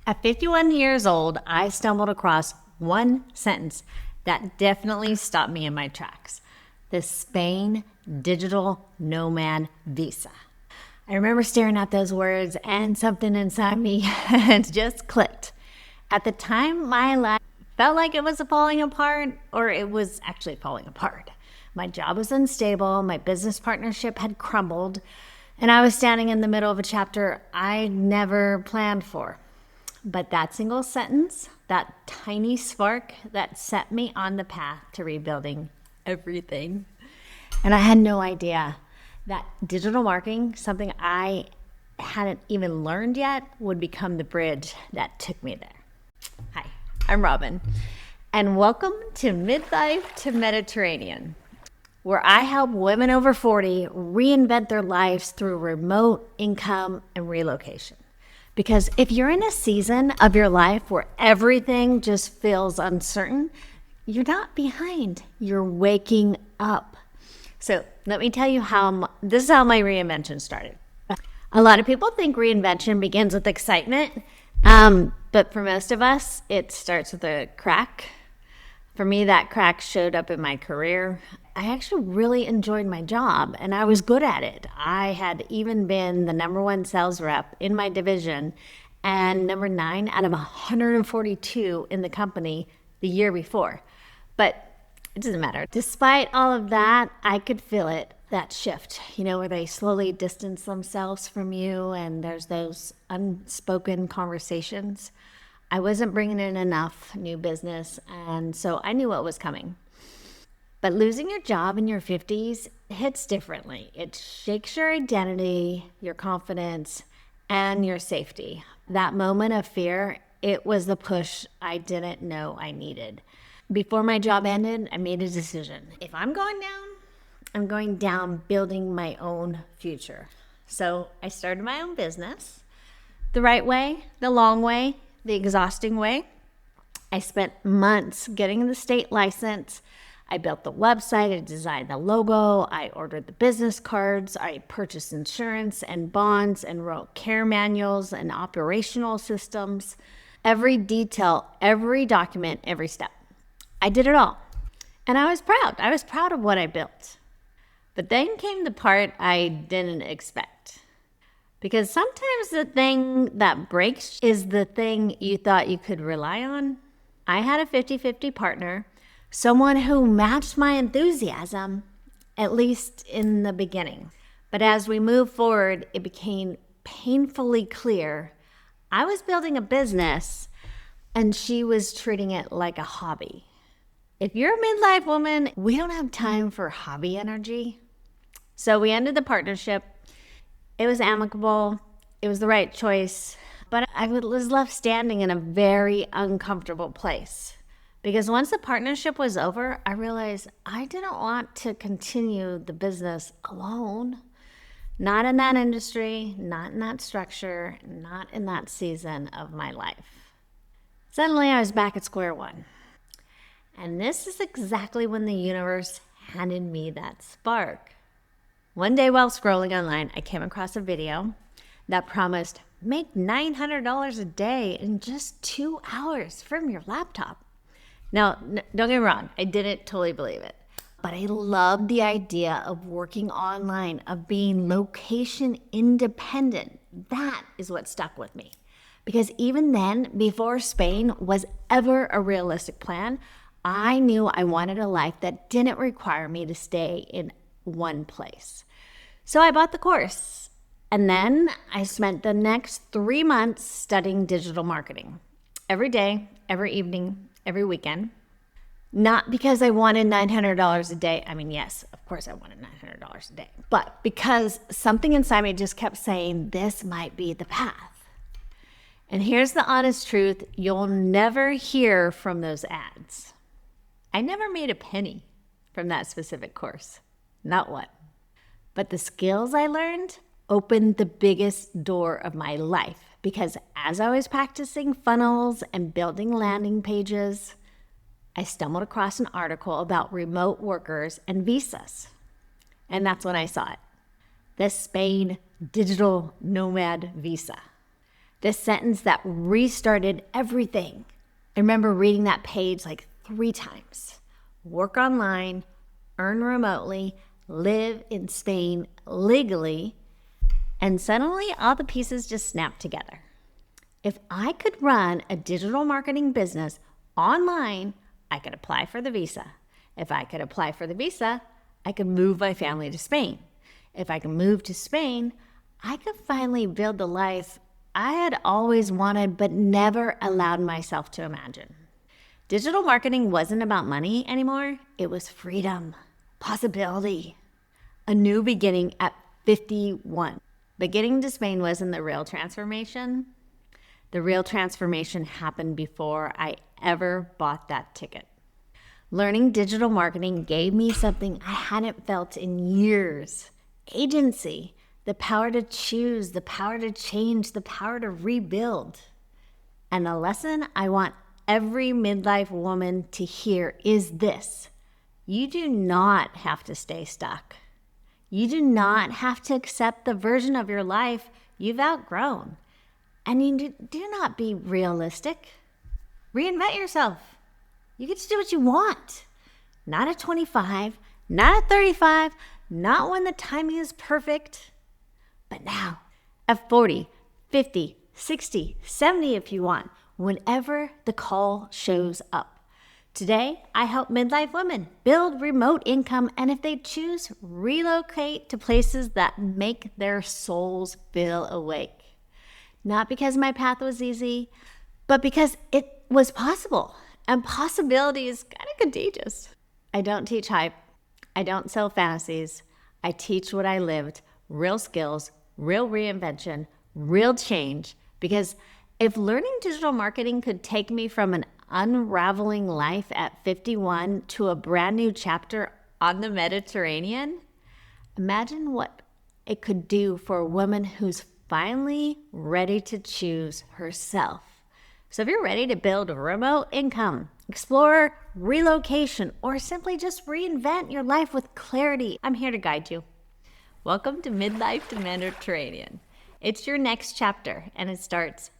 At 51 years old, I stumbled across one sentence that definitely stopped me in my tracks: the Spain Digital Nomad Visa. I remember staring at those words and something inside me just clicked. At the time, my life felt like it was falling apart, or it was actually falling apart. My job was unstable, my business partnership had crumbled, and I was standing in the middle of a chapter I never planned for. But that single sentence, that tiny spark that set me on the path to rebuilding everything. And I had no idea that digital marketing, something I hadn't even learned yet, would become the bridge that took me there. Hi, I'm Robin, and welcome to Midlife to Mediterranean, where I help women over 40 reinvent their lives through remote income and relocation. Because if you're in a season of your life where everything just feels uncertain, you're not behind, you're waking up. So let me tell you this is how my reinvention started. A lot of people think reinvention begins with excitement, but for most of us, it starts with a crack. For me, that crack showed up in my career. I actually really enjoyed my job and I was good at it. I had even been the #1 sales rep in my division and number 9 out of 142 in the company the year before. But it doesn't matter. Despite all of that, I could feel it, that shift, where they slowly distance themselves from you and there's those unspoken conversations. I wasn't bringing in enough new business, and so I knew what was coming. But losing your job in your 50s hits differently. It shakes your identity, your confidence, and your safety. That moment of fear, it was the push I didn't know I needed. Before my job ended, I made a decision. If I'm going down, I'm going down building my own future. So I started my own business. The right way, the long way, the exhausting way. I spent months getting the state license. I built the website, I designed the logo, I ordered the business cards, I purchased insurance and bonds and wrote care manuals and operational systems. Every detail, every document, every step. I did it all. And I was proud. I was proud of what I built. But then came the part I didn't expect. Because sometimes the thing that breaks is the thing you thought you could rely on. I had a 50-50 partner, someone who matched my enthusiasm, at least in the beginning. But as we moved forward, it became painfully clear I was building a business and she was treating it like a hobby. If you're a midlife woman, we don't have time for hobby energy. So we ended the partnership. It was amicable. It was the right choice. But I was left standing in a very uncomfortable place. Because once the partnership was over, I realized I didn't want to continue the business alone. Not in that industry, not in that structure, not in that season of my life. Suddenly I was back at square one. And this is exactly when the universe handed me that spark. One day while scrolling online, I came across a video that promised make $900 a day in just 2 hours from your laptop. Now, don't get me wrong, I didn't totally believe it, but I loved the idea of working online, of being location independent. That is what stuck with me. Because even then, before Spain was ever a realistic plan, I knew I wanted a life that didn't require me to stay in one place. So I bought the course. And then I spent the next 3 months studying digital marketing. Every day, every evening, every weekend. Not because I wanted $900 a day. I mean, yes, of course I wanted $900 a day. But because something inside me just kept saying, this might be the path. And here's the honest truth. You'll never hear from those ads. I never made a penny from that specific course. Not one. But the skills I learned opened the biggest door of my life, because as I was practicing funnels and building landing pages, I stumbled across an article about remote workers and visas. And that's when I saw it. The Spain Digital Nomad Visa. The sentence that restarted everything. I remember reading that page like 3 times. Work online, earn remotely, live in Spain legally, and suddenly all the pieces just snapped together. If I could run a digital marketing business online, I could apply for the visa. If I could apply for the visa, I could move my family to Spain. If I could move to Spain, I could finally build the life I had always wanted but never allowed myself to imagine. Digital marketing wasn't about money anymore. It was freedom, possibility, a new beginning at 51. But getting to Spain wasn't the real transformation. The real transformation happened before I ever bought that ticket. Learning digital marketing gave me something I hadn't felt in years: agency, the power to choose, the power to change, the power to rebuild. And the lesson I want every midlife woman to hear is this: you do not have to stay stuck. You do not have to accept the version of your life you've outgrown. And you do not be realistic. Reinvent yourself. You get to do what you want. Not at 25, not at 35, not when the timing is perfect, but now at 40, 50, 60, 70 if you want, whenever the call shows up. Today, I help midlife women build remote income, and if they choose, relocate to places that make their souls feel awake. Not because my path was easy, but because it was possible. And possibility is kind of contagious. I don't teach hype. I don't sell fantasies. I teach what I lived: real skills, real reinvention, real change. Because if learning digital marketing could take me from an unraveling life at 51 to a brand new chapter on the Mediterranean, imagine what it could do for a woman who's finally ready to choose herself. So if you're ready to build a remote income, explore relocation, or simply just reinvent your life with clarity, I'm here to guide you. Welcome to Midlife to Mediterranean. It's your next chapter, and it starts